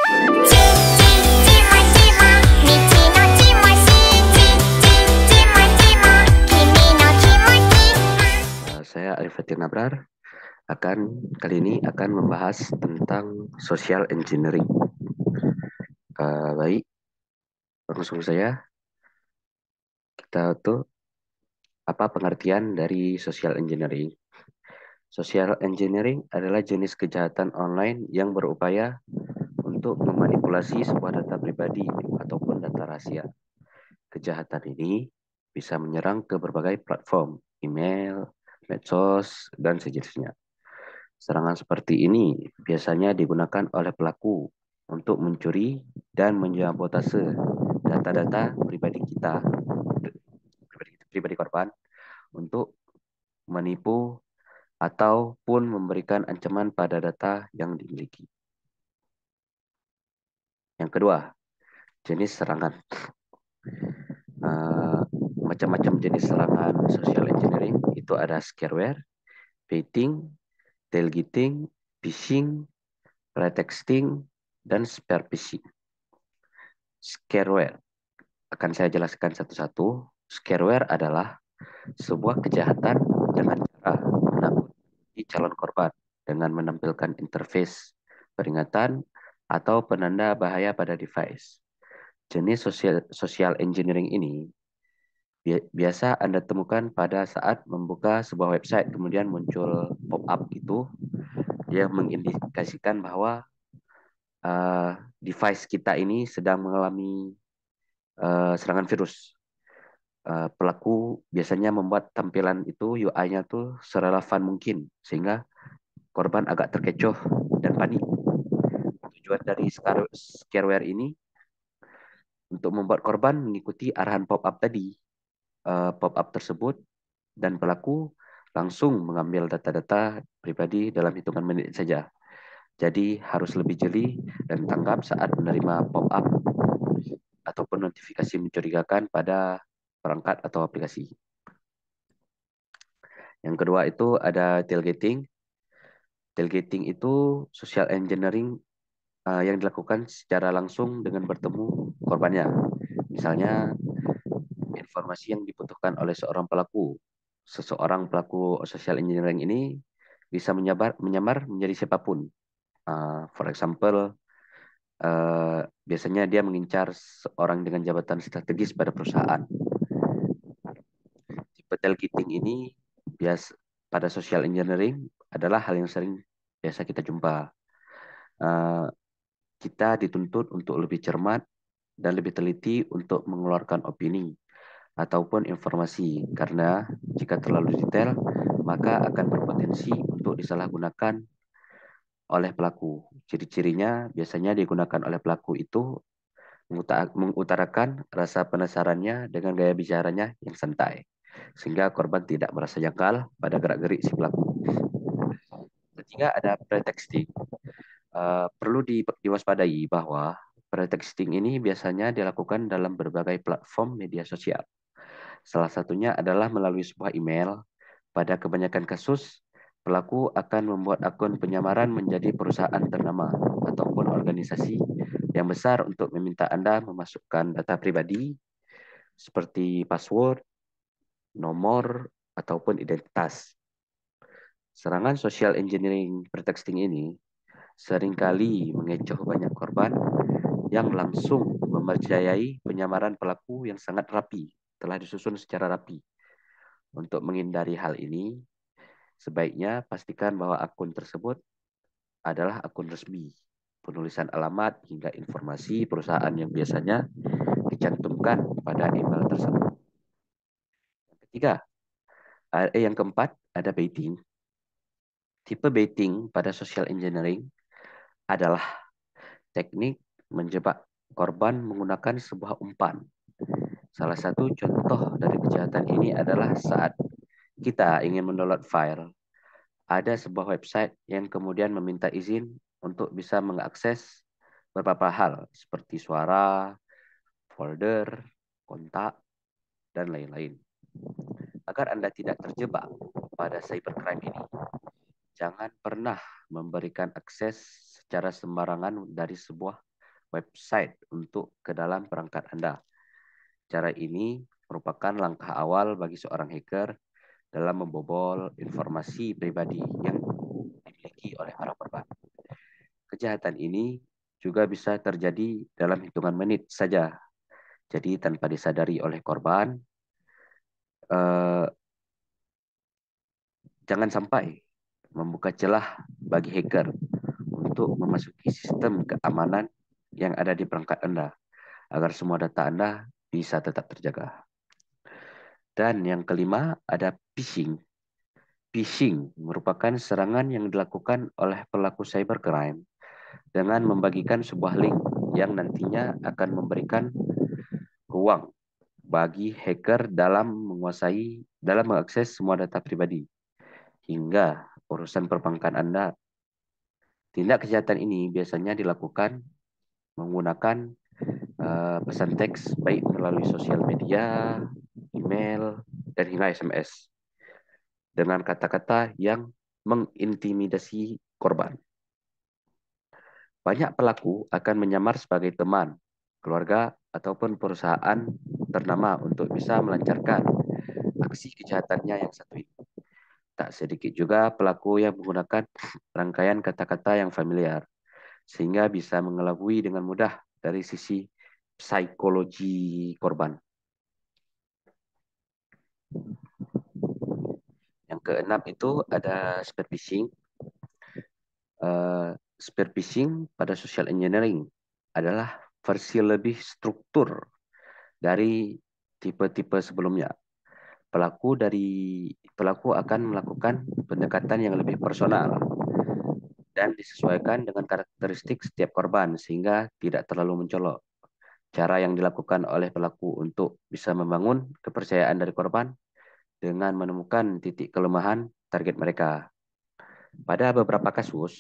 Saya Arifin Nabrar kali ini akan membahas tentang social engineering. Baik, langsung saya kita tuh apa pengertian dari social engineering? Social engineering adalah jenis kejahatan online yang berupaya untuk memanipulasi sebuah data pribadi ataupun data rahasia. Kejahatan ini bisa menyerang ke berbagai platform, email, medsos, dan sejenisnya. Serangan seperti ini biasanya digunakan oleh pelaku untuk mencuri dan menjabotase data-data pribadi korban untuk menipu ataupun memberikan ancaman pada data yang dimiliki. Yang kedua, jenis serangan. Macam-macam jenis serangan social engineering itu ada scareware, baiting, tailgating, phishing, pretexting, dan spear phishing. Scareware akan saya jelaskan satu-satu. Scareware adalah sebuah kejahatan dengan cara menakuti calon korban dengan menampilkan interface peringatan atau penanda bahaya pada device. Jenis social engineering ini biasa Anda temukan pada saat membuka sebuah website kemudian muncul pop-up gitu. Dia mengindikasikan bahwa device kita ini sedang mengalami serangan virus. Pelaku biasanya membuat tampilan itu UI-nya tuh serelevan mungkin sehingga korban agak terkecoh dan panik. Tujuan dari scareware ini untuk membuat korban mengikuti arahan pop-up tadi. Pop-up tersebut dan pelaku langsung mengambil data-data pribadi dalam hitungan menit saja. Jadi harus lebih jeli dan tanggap saat menerima pop-up ataupun notifikasi mencurigakan pada perangkat atau aplikasi. Yang kedua itu ada tailgating. Tailgating itu social engineering yang dilakukan secara langsung dengan bertemu korbannya. Misalnya informasi yang dibutuhkan oleh seorang pelaku. Seseorang pelaku social engineering ini bisa menyamar menjadi siapapun. For example, biasanya dia mengincar seorang dengan jabatan strategis pada perusahaan. Tipe tailgating ini pada social engineering adalah hal yang sering biasa kita jumpa. Kita dituntut untuk lebih cermat dan lebih teliti untuk mengeluarkan opini ataupun informasi karena jika terlalu detail maka akan berpotensi untuk disalahgunakan oleh pelaku. Ciri-cirinya biasanya digunakan oleh pelaku itu mengutarakan rasa penasarannya dengan gaya bicaranya yang santai sehingga korban tidak merasa jangkal pada gerak-gerik si pelaku. Ketiga ada pretexting. Perlu diwaspadai bahwa pretexting ini biasanya dilakukan dalam berbagai platform media sosial. Salah satunya adalah melalui sebuah email. Pada kebanyakan kasus, pelaku akan membuat akun penyamaran menjadi perusahaan ternama ataupun organisasi yang besar untuk meminta Anda memasukkan data pribadi seperti password, nomor, ataupun identitas. Serangan social engineering pretexting ini seringkali mengecoh banyak korban yang langsung mempercayai penyamaran pelaku yang sangat rapi, telah disusun secara rapi. Untuk menghindari hal ini, sebaiknya pastikan bahwa akun tersebut adalah akun resmi. Penulisan alamat hingga informasi perusahaan yang biasanya dicantumkan pada email tersebut. Yang keempat, ada baiting. Tipe baiting pada social engineering adalah teknik menjebak korban menggunakan sebuah umpan. Salah satu contoh dari kejahatan ini adalah saat kita ingin mendownload file, ada sebuah website yang kemudian meminta izin untuk bisa mengakses beberapa hal seperti suara, folder, kontak, dan lain-lain. Agar Anda tidak terjebak pada cybercrime ini, jangan pernah memberikan akses secara sembarangan dari sebuah website untuk ke dalam perangkat Anda. Cara ini merupakan langkah awal bagi seorang hacker dalam membobol informasi pribadi yang dimiliki oleh para korban. Kejahatan ini juga bisa terjadi dalam hitungan menit saja. Jadi tanpa disadari oleh korban, eh, jangan sampai membuka celah bagi hacker untuk memasuki sistem keamanan yang ada di perangkat Anda, agar semua data Anda bisa tetap terjaga. Dan yang kelima, ada phishing. Phishing merupakan serangan yang dilakukan oleh pelaku cybercrime dengan membagikan sebuah link yang nantinya akan memberikan ruang bagi hacker dalam mengakses semua data pribadi hingga urusan perbankan Anda. Tindak kejahatan ini biasanya dilakukan menggunakan pesan teks baik melalui sosial media, email, dan hingga SMS dengan kata-kata yang mengintimidasi korban. Banyak pelaku akan menyamar sebagai teman, keluarga, ataupun perusahaan ternama untuk bisa melancarkan aksi kejahatannya yang satu ini. Tak sedikit juga pelaku yang menggunakan rangkaian kata-kata yang familiar, sehingga bisa mengelabui dengan mudah dari sisi psikologi korban. Yang keenam itu ada spear phishing. Spear phishing pada social engineering adalah versi lebih struktur dari tipe-tipe sebelumnya. Pelaku akan melakukan pendekatan yang lebih personal dan disesuaikan dengan karakteristik setiap korban sehingga tidak terlalu mencolok. Cara yang dilakukan oleh pelaku untuk bisa membangun kepercayaan dari korban dengan menemukan titik kelemahan target mereka. Pada beberapa kasus,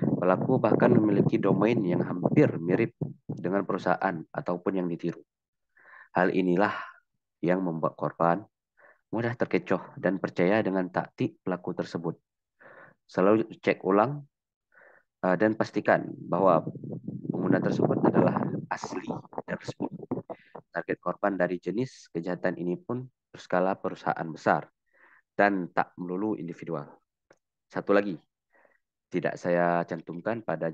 pelaku bahkan memiliki domain yang hampir mirip dengan perusahaan ataupun yang ditiru. Hal inilah yang membuat korban mudah terkecoh dan percaya dengan taktik pelaku tersebut. Selalu cek ulang dan pastikan bahwa pengguna tersebut adalah asli dan resmi. Target korban dari jenis kejahatan ini pun berskala perusahaan besar dan tak melulu individual. Satu lagi, tidak saya cantumkan pada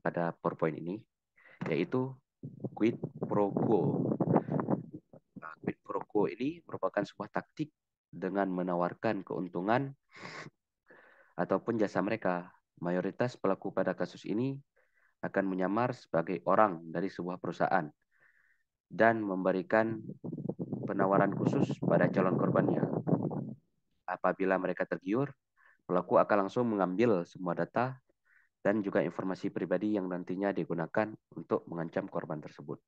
pada PowerPoint ini, yaitu quid pro quo. Quid pro quo ini merupakan sebuah taktik dengan menawarkan keuntungan ataupun jasa mereka. Mayoritas pelaku pada kasus ini akan menyamar sebagai orang dari sebuah perusahaan dan memberikan penawaran khusus pada calon korbannya. Apabila mereka tergiur, pelaku akan langsung mengambil semua data dan juga informasi pribadi yang nantinya digunakan untuk mengancam korban tersebut.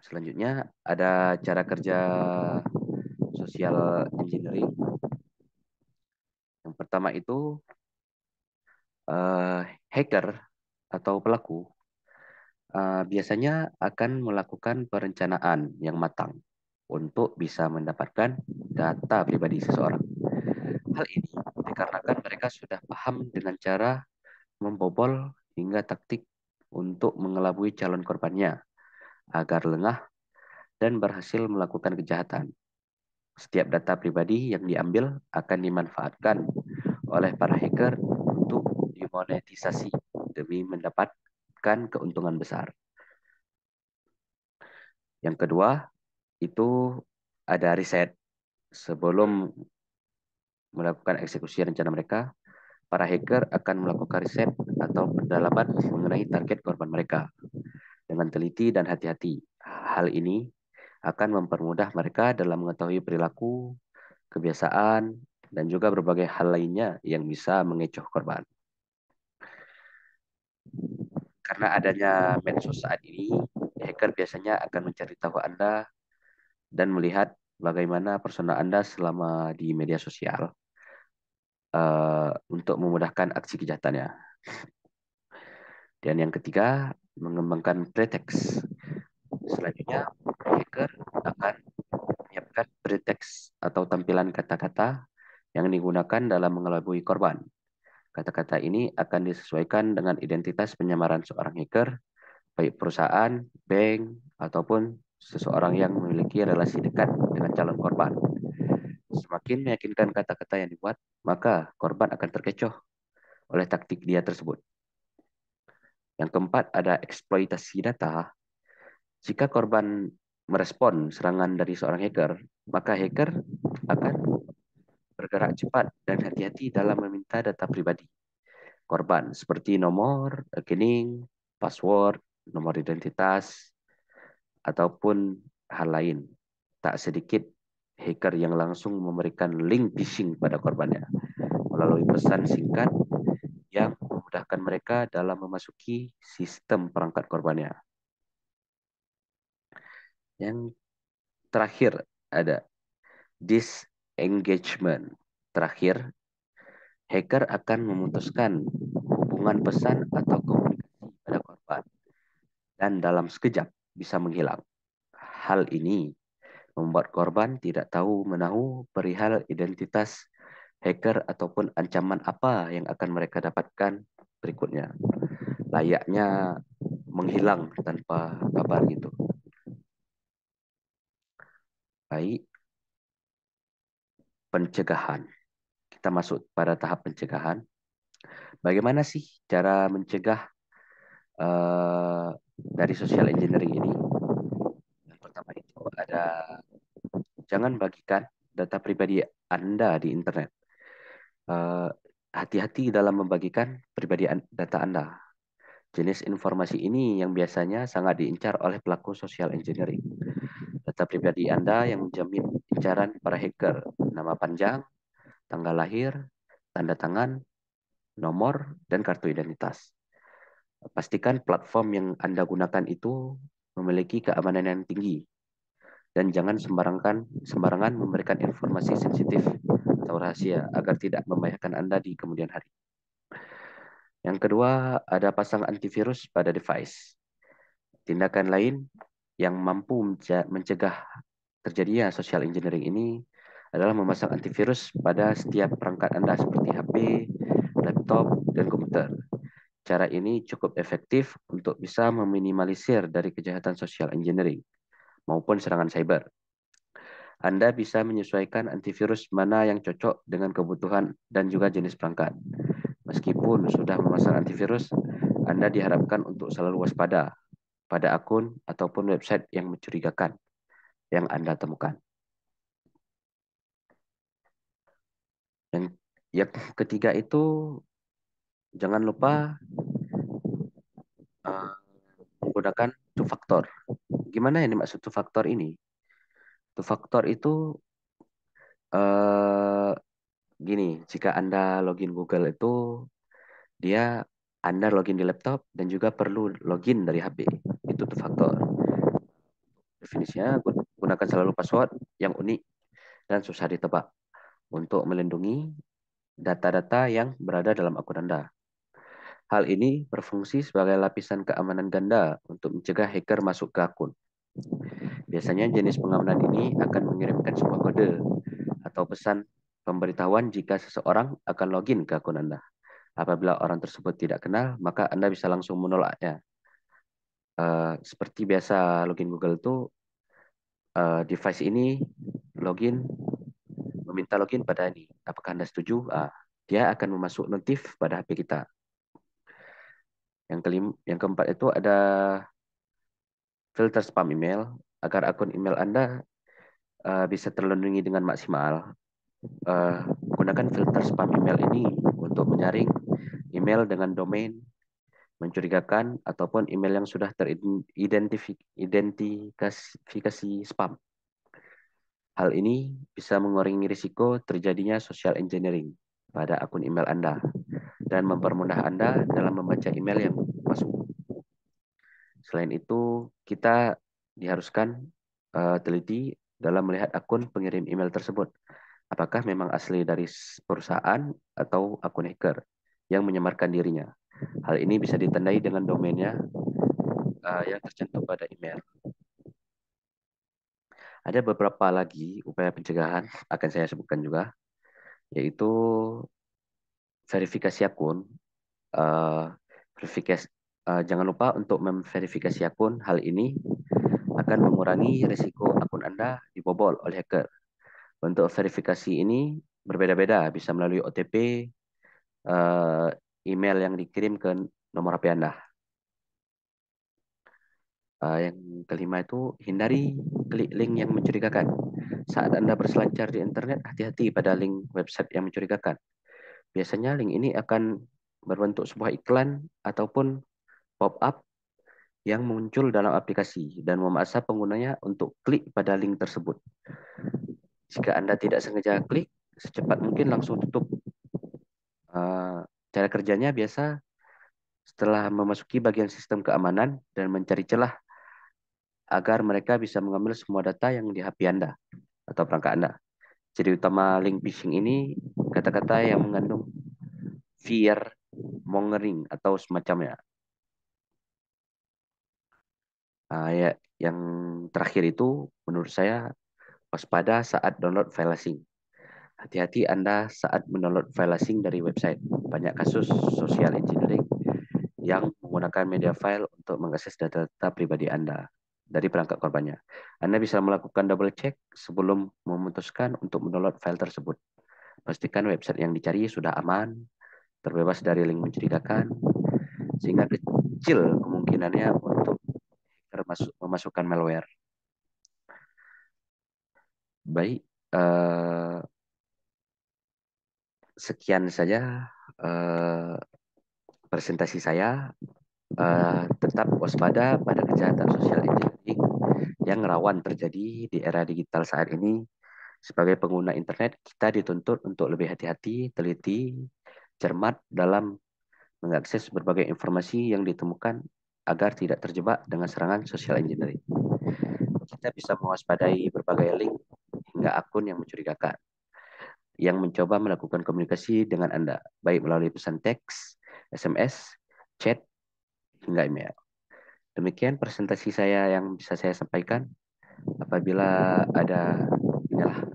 Selanjutnya ada cara kerja social engineering. Yang pertama itu hacker atau pelaku biasanya akan melakukan perencanaan yang matang untuk bisa mendapatkan data pribadi seseorang. Hal ini dikarenakan mereka sudah paham dengan cara membobol hingga taktik untuk mengelabui calon korbannya agar lengah dan berhasil melakukan kejahatan. Setiap data pribadi yang diambil akan dimanfaatkan oleh para hacker untuk dimonetisasi demi mendapatkan keuntungan besar. Yang kedua, itu ada riset. Sebelum melakukan eksekusi rencana mereka, para hacker akan melakukan riset atau pendalaman mengenai target korban mereka dengan teliti dan hati-hati. Hal ini akan mempermudah mereka dalam mengetahui perilaku, kebiasaan, dan juga berbagai hal lainnya yang bisa mengecoh korban. Karena adanya medsos saat ini, hacker biasanya akan mencari tahu Anda dan melihat bagaimana persona Anda selama di media sosial untuk memudahkan aksi kejahatannya. Dan yang ketiga, mengembangkan pretext. Selanjutnya, hacker akan menyiapkan pretext atau tampilan kata-kata yang digunakan dalam mengelabui korban. Kata-kata ini akan disesuaikan dengan identitas penyamaran seorang hacker, baik perusahaan, bank, ataupun seseorang yang memiliki relasi dekat dengan calon korban. Semakin meyakinkan kata-kata yang dibuat, maka korban akan terkecoh oleh taktik dia tersebut. Yang keempat ada eksploitasi data. Jika korban merespon serangan dari seorang hacker, maka hacker akan bergerak cepat dan hati-hati dalam meminta data pribadi korban seperti nomor rekening, password, nomor identitas, ataupun hal lain. Tak sedikit hacker yang langsung memberikan link phishing pada korbannya melalui pesan singkat yang memudahkan mereka dalam memasuki sistem perangkat korbannya. Yang terakhir ada disengagement. Terakhir, hacker akan memutuskan hubungan pesan atau komunikasi pada korban dan dalam sekejap bisa menghilang. Hal ini membuat korban tidak tahu menahu perihal identitas hacker ataupun ancaman apa yang akan mereka dapatkan berikutnya. Layaknya menghilang tanpa kabar gitu. Baik, pencegahan. Kita masuk pada tahap pencegahan. Bagaimana sih cara mencegah dari social engineering ini? Yang pertama itu ada jangan bagikan data pribadi Anda di internet. Eh, Hati-hati dalam membagikan pribadi data Anda. Jenis informasi ini yang biasanya sangat diincar oleh pelaku social engineering. Data pribadi Anda yang menjamin incaran para hacker, nama panjang, tanggal lahir, tanda tangan, nomor, dan kartu identitas. Pastikan platform yang Anda gunakan itu memiliki keamanan yang tinggi dan jangan sembarangan memberikan informasi sensitif atau rahasia agar tidak membahayakan Anda di kemudian hari. Yang kedua, ada pasang antivirus pada device. Tindakan lain yang mampu mencegah terjadinya social engineering ini adalah memasang antivirus pada setiap perangkat Anda seperti HP, laptop, dan komputer. Cara ini cukup efektif untuk bisa meminimalisir dari kejahatan social engineering maupun serangan cyber. Anda bisa menyesuaikan antivirus mana yang cocok dengan kebutuhan dan juga jenis perangkat. Meskipun sudah memasang antivirus, Anda diharapkan untuk selalu waspada pada akun ataupun website yang mencurigakan yang Anda temukan. Yang ketiga itu jangan lupa uh, menggunakan two factor. Gimana yang dimaksud two factor ini? Two factor itu uh, gini, jika Anda login Google itu dia Anda login di laptop dan juga perlu login dari HP. Itu two factor. Definisinya gunakan selalu password yang unik dan susah ditebak untuk melindungi data-data yang berada dalam akun Anda. Hal ini berfungsi sebagai lapisan keamanan ganda untuk mencegah hacker masuk ke akun. Biasanya jenis pengamanan ini akan mengirimkan sebuah kode atau pesan pemberitahuan jika seseorang akan login ke akun Anda. Apabila orang tersebut tidak kenal, maka Anda bisa langsung menolaknya. Seperti biasa login Google itu, device ini login, meminta login pada ini. Apakah Anda setuju? Dia akan memasuk notif pada HP kita. Yang keempat itu ada filter spam email agar akun email Anda bisa terlindungi dengan maksimal. Gunakan filter spam email ini untuk menyaring email dengan domain mencurigakan ataupun email yang sudah teridentifikasi spam. Hal ini bisa mengurangi risiko terjadinya social engineering pada akun email Anda dan mempermudah Anda dalam membaca email yang masuk. Selain itu, kita diharuskan teliti dalam melihat akun pengirim email tersebut. Apakah memang asli dari perusahaan atau akun hacker yang menyamarkan dirinya. Hal ini bisa ditandai dengan domainnya yang tercantum pada email. Ada beberapa lagi upaya pencegahan akan saya sebutkan juga, yaitu verifikasi akun, eh, verifikasi jangan lupa untuk memverifikasi akun. Hal ini akan mengurangi risiko akun Anda dibobol oleh hacker. Untuk verifikasi ini berbeda-beda, bisa melalui OTP, email yang dikirim ke nomor HP Anda. Yang kelima itu hindari klik link yang mencurigakan. Saat Anda berselancar di internet, hati-hati pada link website yang mencurigakan. Biasanya link ini akan berbentuk sebuah iklan ataupun pop-up yang muncul dalam aplikasi dan memaksa penggunanya untuk klik pada link tersebut. Jika Anda tidak sengaja klik, secepat mungkin langsung tutup. Cara kerjanya biasa setelah memasuki bagian sistem keamanan dan mencari celah agar mereka bisa mengambil semua data yang di HP Anda atau perangkat Anda. Ciri utama link phishing ini kata-kata yang mengandung fear mongering atau semacamnya. Ya, yang terakhir itu menurut saya waspada saat download file asing. Hati-hati Anda saat mendownload file asing dari website. Banyak kasus social engineering yang menggunakan media file untuk mengakses data-data pribadi Anda dari perangkat korbannya. Anda bisa melakukan double check sebelum memutuskan untuk mendownload file tersebut. Pastikan website yang dicari sudah aman, terbebas dari link mencurigakan, sehingga kecil kemungkinannya untuk memasukkan malware. Baik, sekian saja presentasi saya. Tetap waspada pada kejahatan sosial engineering yang rawan terjadi di era digital saat ini. Sebagai pengguna internet, kita dituntut untuk lebih hati-hati, teliti, cermat dalam mengakses berbagai informasi yang ditemukan agar tidak terjebak dengan serangan social engineering. Kita bisa mewaspadai berbagai link hingga akun yang mencurigakan yang mencoba melakukan komunikasi dengan Anda, baik melalui pesan teks, SMS, chat, hingga email. Demikian presentasi saya yang bisa saya sampaikan. Apabila ada inilah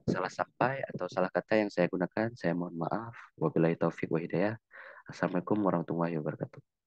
salah sampai atau salah kata yang saya gunakan, saya mohon maaf. Wabillahi taufik wa hidayah. Assalamualaikum warahmatullahi wabarakatuh.